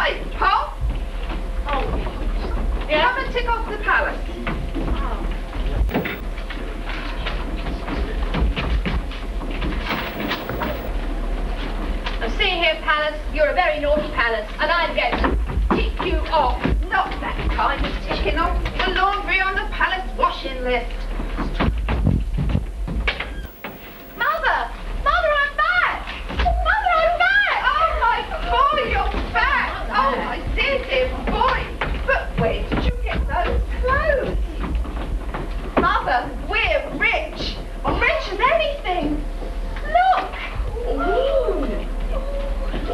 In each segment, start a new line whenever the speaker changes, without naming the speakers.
Hey, Pop! Oh. Yeah? Come and tick off the palace. Oh. Now see here, Palace, you're a very naughty Palace, and I'm going to tick you off. Not that kind of ticking off. The laundry on the Palace washing list. Mother! Mother, I'm back! Mother, I'm back! Oh, my boy, you're back! Oh, my dear, dear boy! But where did you get those clothes? Mother, we're rich! Rich as anything! Look! Ooh!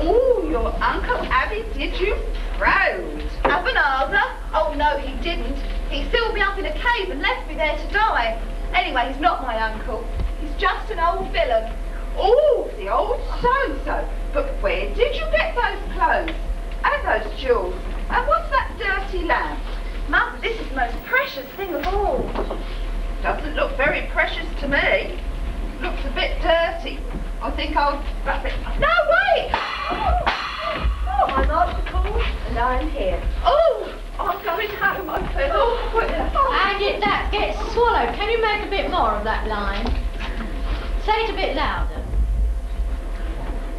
Ooh, your Uncle Abby did you proud. Abenada? Oh, no, he didn't. He sealed me up in a cave and left me there to die. Anyway, he's not my uncle. He's just an old villain. Oh, the old so-so. But where did you get those clothes? And those jewels? And what's that dirty lamp? Mother, this is the most precious thing of all. Doesn't look very precious to me. Looks a bit dirty. I think I'll wrap it. No, wait! Oh, I'm after call, and I'm here. Oh, I'm going home, I feel. Oh,
and that gets swallowed. Can you make a bit more of that line? Say it a bit louder.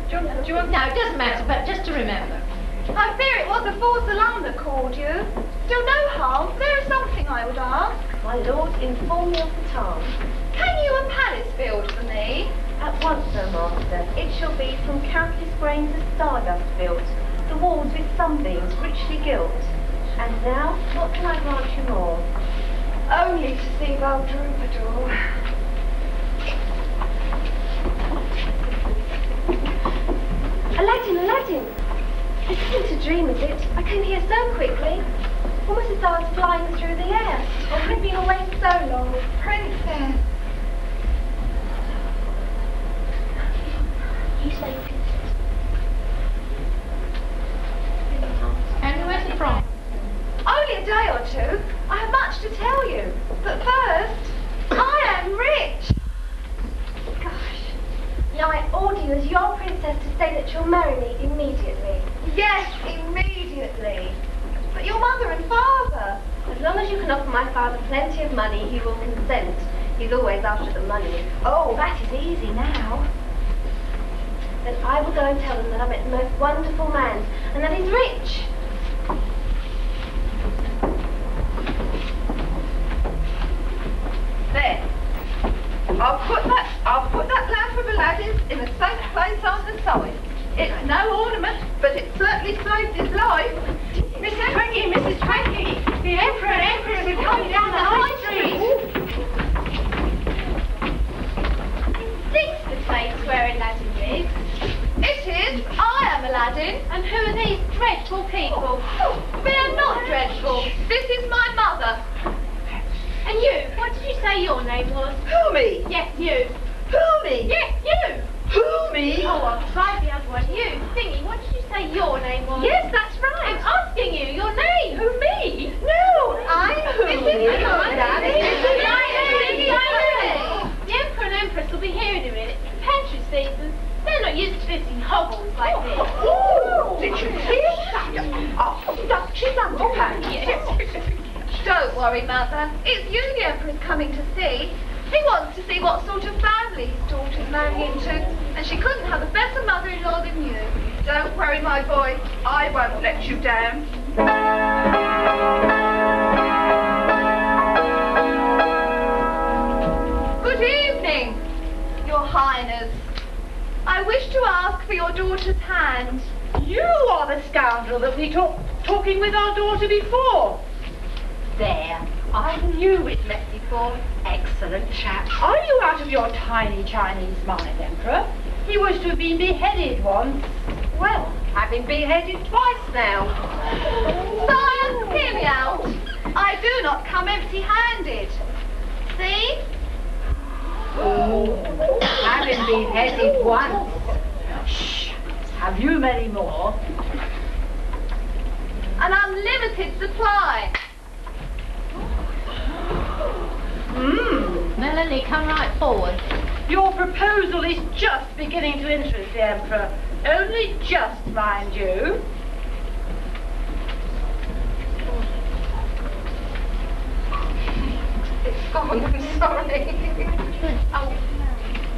Do you want...
No, it doesn't matter, but just to remember.
I fear it was a false alarm that called you. Still no harm. There is something I would ask.
My lord, inform me of the time.
Can you a palace build for me?
At once, Sir Master. It shall be from countless grains of stardust built, the walls with sunbeams richly gilt. And now, what can I grant you more?
Only to see Aldham.
Aladdin, Aladdin! This isn't a dream, is it? I came here so quickly. Almost as though I was flying through the air. I've been away so long.
Princess!
You say princess.
And where's it from?
Only a day or two. I have much to tell you. But first, I am rich.
Gosh. Now I order you as your princess to say that you'll marry me immediately.
Yes, immediately. But your mother and father.
As long as you can offer my father plenty of money, he will consent. He's always after the money.
Oh, that is easy now.
Then I will go and tell them that I met the most wonderful man, and that he's rich.
There. I'll put that lamp of Aladdin's in a safe place on the side. It's no ornament, but it certainly saved his life.
Mrs. Twinkie! The Emperor and Empress are coming down the high street!
This the place where Aladdin lives.
It is. I am Aladdin.
And who are these dreadful people?
They're not dreadful. This is my mother.
And you, what did you say your name was?
Who, me?
Yes, you.
Who, me?
Yes, you.
Who, me?
Oh, I'll try the other one. You, Thingy, what did you say your name was?
Yes, that's right.
I'm asking you your name.
Who, me? No, I'm who, me.
The Emperor and Empress will be here in a minute. Pantry season. They're not used to visiting hovels like this.
Oh, did you hear that? Oh, she's underpaid.
Yes.
Don't worry, Mother. It's you the Emperor's coming to see. He wants to see what sort of family his daughter's marrying into, and she couldn't have a better mother-in-law than you. Don't worry, my boy. I won't let you down. Good evening, Your Highness. I wish to ask for your daughter's hand.
You are the scoundrel that we talking with our daughter before.
There. I knew we'd met before. Excellent chap.
Are you out of your tiny Chinese mind, Emperor? He was to have been beheaded once.
Well, I've been beheaded twice now. Science, hear me out. I do not come empty-handed. See?
Oh, having beheaded once. Shh. Have you many more?
An unlimited supply.
Melanie, come right forward.
Your proposal is just beginning to interest the Emperor. Only just, mind you.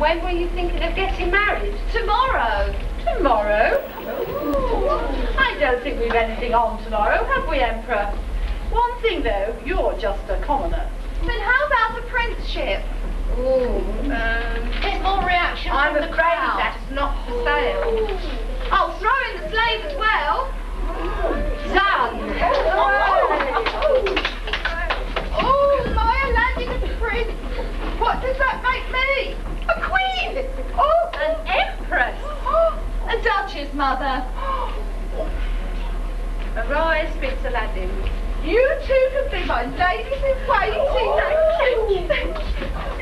when were you thinking of getting married?
Tomorrow.
Tomorrow? I don't think we've anything on tomorrow, have we, Emperor? One thing, though, you're just a commoner.
Then how about a princeship?
Bit more reaction
I'm
from the
afraid
crowd.
that's not for sale.
I'll throw in the slave as well.
Done!
Oh, my Aladdin a prince. What does that make me? A queen. Oh,
An empress!
a duchess, mother.
Arise, Prince Aladdin.
You two can be my ladies in waiting. Thank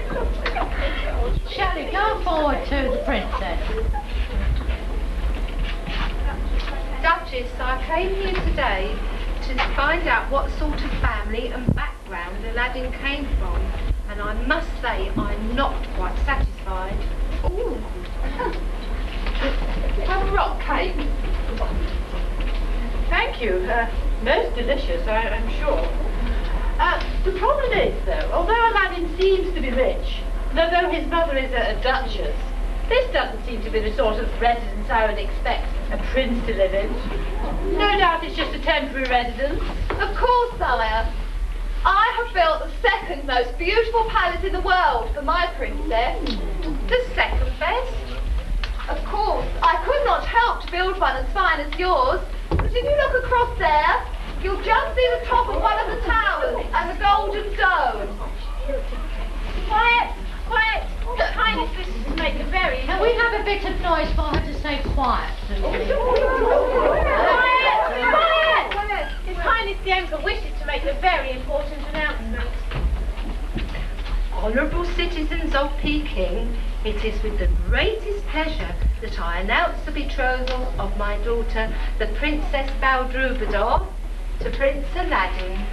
you.
Shall we go forward to the princess?
Duchess, I came here today to find out what sort of family and background Aladdin came from. And I must say, I'm not quite satisfied.
Ooh. A rock cake.
Thank you. Most delicious, I'm sure. The problem is, though, although Aladdin seems to be rich, and although his mother is a duchess, this doesn't seem to be the sort of residence I would expect a prince to live in. No doubt it's just a temporary residence.
Of course, sire. I have built the second most beautiful palace in the world for my princess.
The second best?
Of course, I could not help to build one as fine as yours. But if you look across there, you'll just see the top of one of the towers and the golden dome.
Quiet! Quiet! Your Highness wishes to make a very... Can we have a bit of noise for her to say quiet, please? Quiet! Quiet! His Highness the Emperor wishes to make a very important announcement.
Honourable citizens of Peking, it is with the greatest pleasure that I announce the betrothal of my daughter, the Princess Baldrubador, to Prince Aladdin.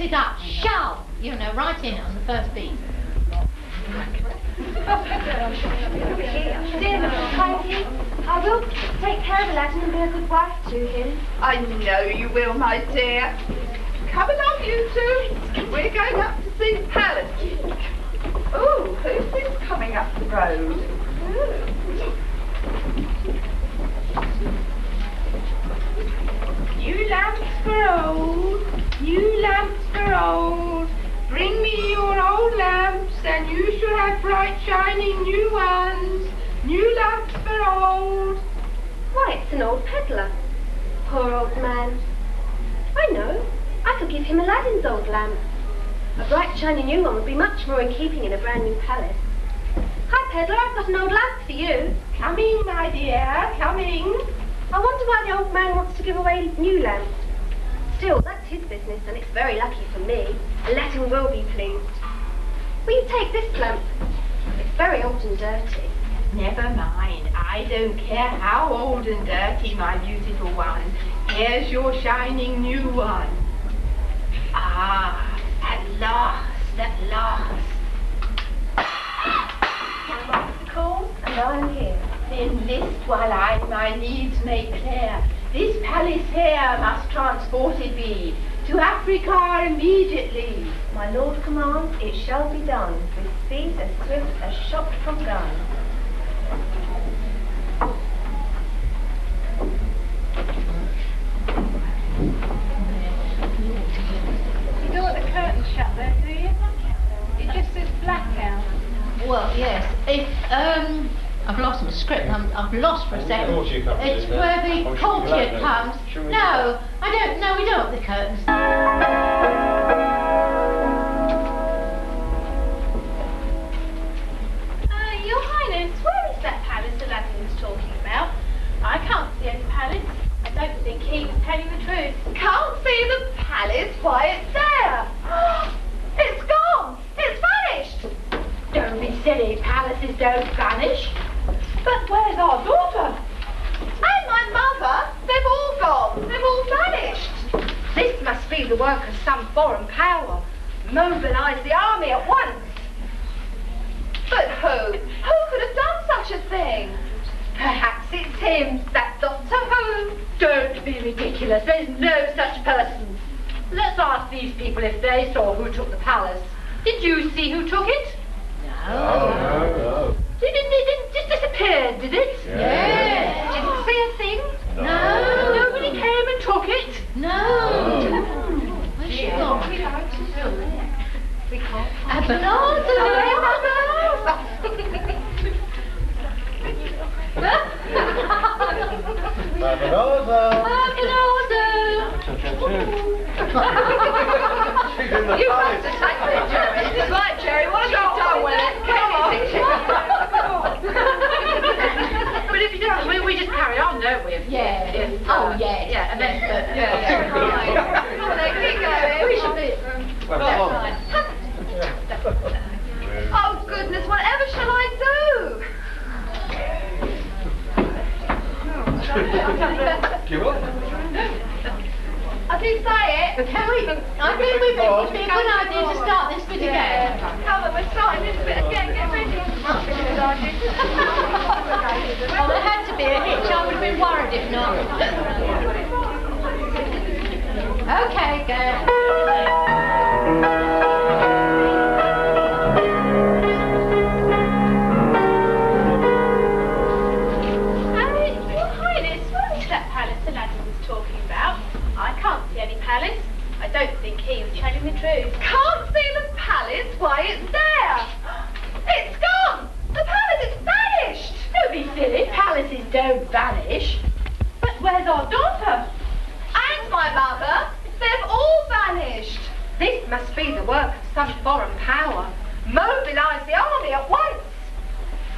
It up, shall, you know, right in on the first beat.
Dear Mr. Kindly, I will take care of Aladdin and be a good wife to him.
I know you will, my dear. Come along, you two. We're going up to see the palace. Oh, who's this coming up the road?
New lamps for old, new lamps for old. Bring me your old lamps, and you shall have bright shining new ones. New lamps for old.
Why, it's an old peddler. Poor old man. I know. I could give him Aladdin's old lamp. A bright shiny new one would be much more in keeping in a brand new palace. Hi, peddler, I've got an old lamp for you.
Coming, my dear, coming.
I wonder why the old man wants to give away new lamps. Still, that's his business, and it's very lucky for me. Aladdin will be pleased. Will you take this lamp? It's very old and dirty.
Never mind. I don't care how old and dirty, my beautiful one. Here's your shining new one. Ah, at last, at last.
My master calls, and I'm here.
Then list while I my needs make clear. This palace here must transported be to Africa immediately.
My lord commands, it shall be done, with speed as swift as shot from gun.
You don't want the curtains shut there, do you? It just says blackout. Well, yes. If, I've lost my script. I've lost for a second. It's where the courtier comes. No, I don't. No, we don't want the curtains.
Why, it's there! It's gone! It's vanished!
Don't be silly, palaces don't vanish. But where's our daughter?
And my mother! They've all gone! They've all vanished!
This must be the work of some foreign power. Mobilise the army at once.
But who? Who could have done such a thing?
Perhaps it's him, that Doctor Who.
Don't be ridiculous. There's no such person. Let's ask these people if they saw who took the palace. Did you see who took it?
No.
It didn't just disappear, did it?
Yes.
Didn't see a thing?
No.
Nobody came and took it?
No. Where's she gone?
She's in the
You
palace.
have to take it, Jerry. Right, Jerry, what have you done with it? Come on.
But if you don't, we just carry on, don't we?
Yeah.
Yes.
Oh, yes.
Yeah, and then...
Yeah. Come on then, keep going.
We should be...
Oh, goodness, whatever shall I do?
Give up.
I did say it.
Can we? I think it would be a good idea to start this bit again.
Come on, we're starting this bit again. Get ready. Must be a good idea.
Well, there had to be a hitch. I would have been worried if not. Okay, go.
Your Highness, what is that palace Aladdin was talking about? I can't see any palace. I don't think he was telling the truth.
Can't see the palace? Why, it's there. It's gone. The palace is vanished.
Don't be silly, palaces don't vanish. But where's our daughter?
And my mother. They've all vanished.
This must be the work of some foreign power. Mobilise the army at once.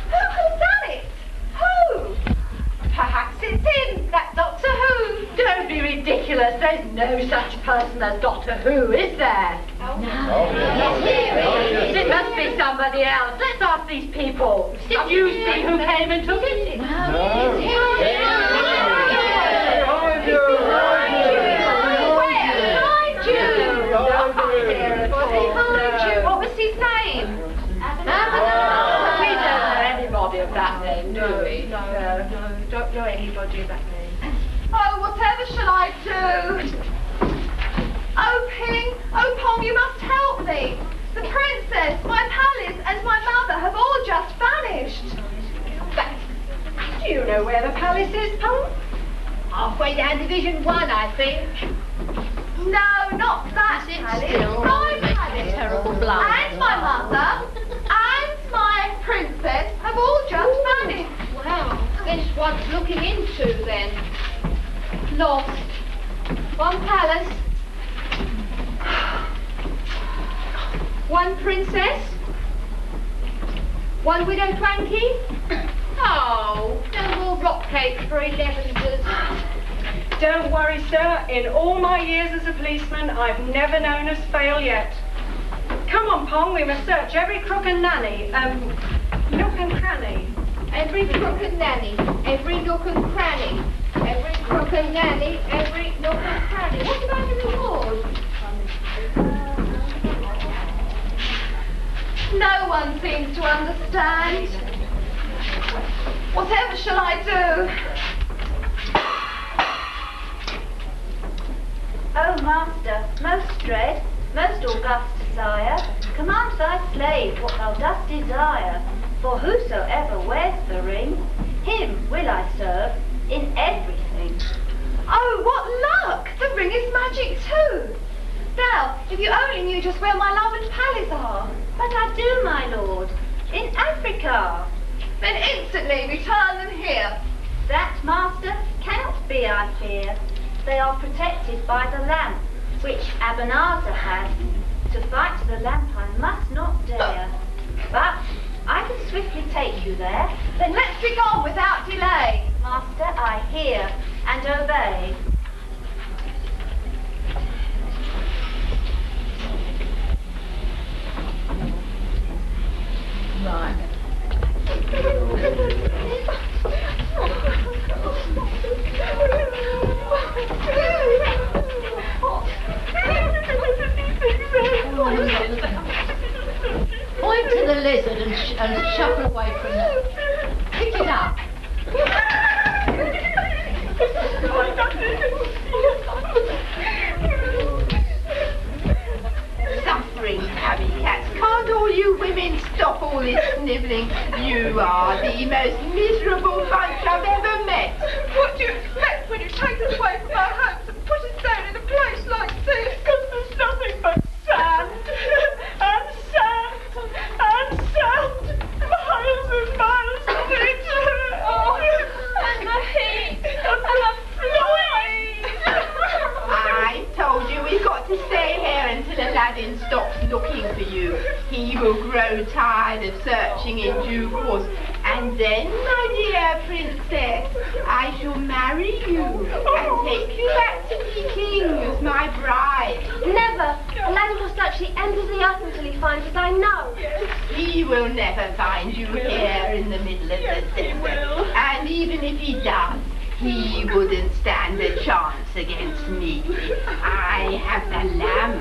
Who could have done it? Who?
Perhaps it's him, that Doctor Who.
Don't be ridiculous. There's no such person as Doctor Who, is there? It must be somebody else. Let's ask these people. Did you see who came and took it?
What was his name?
We don't know anybody of that name, do we?
No, don't know anybody of that name.
Oh, whatever shall I do? Oh, Ping, oh, Pong, you must help me. The princess, my palace, and my mother have all just vanished.
Do you know where the palace is, Pong?
Halfway down Division 1, I think.
No, not that palace. My palace.
Terrible blood.
And my mother and my princess have all just vanished.
Well, this wants looking into then. Lost. One palace. One princess. One widow Twanky. Oh, no more rock cake for 11's.
Don't worry, sir. In all my years as a policeman, I've never known us fail yet. Come on, Pong, we must search every crook and nanny, nook and cranny.
Every crook and nanny, every nook and cranny, every crook and nanny, every nook and cranny. What about in the ward?
No one seems to understand. Whatever shall I do?
Oh, master, most dread, most august sire, command thy slave what thou dost desire. For whosoever wears the ring, him will I serve in everything.
Oh, what luck! The ring is magic too. Now, if you only knew just where my love and palace are.
But I do, my lord, in Africa.
Then instantly return them here.
That, master, cannot be, I fear. They are protected by the lamp, which Ebenezer has. To fight the lamp I must not dare. But I can swiftly take you there.
Then let's be gone without delay.
Master, I hear and obey.
Right. Point to the lizard and shuffle away from it. Pick it up.
Suffering tabby cats. Can't all you women stop all this snivelling? You are the most miserable bunch I've ever met.
What do you expect when you take us away from our homes and put us down in a place like this? Because there's nothing but sand and sand and sand. Miles and miles of it. Oh, and the heat and the flies.
I told you we've got to stay here until Aladdin stops looking for you. He will grow tired of searching in due course. And then, my dear princess, I shall marry you and take you back to Peking as my bride.
Never. Aladdin will search the ends of the earth until he finds us, I know.
He will never find you here in the middle of the desert. And even if he does, he wouldn't stand a chance against me. I have the lamb.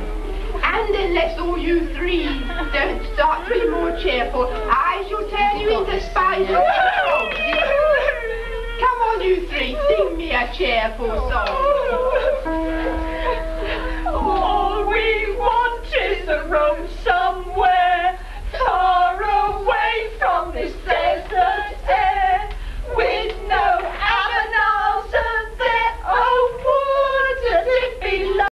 And unless all you three don't start to be more cheerful, I shall turn you into spies. Come on, you three, sing me a cheerful song.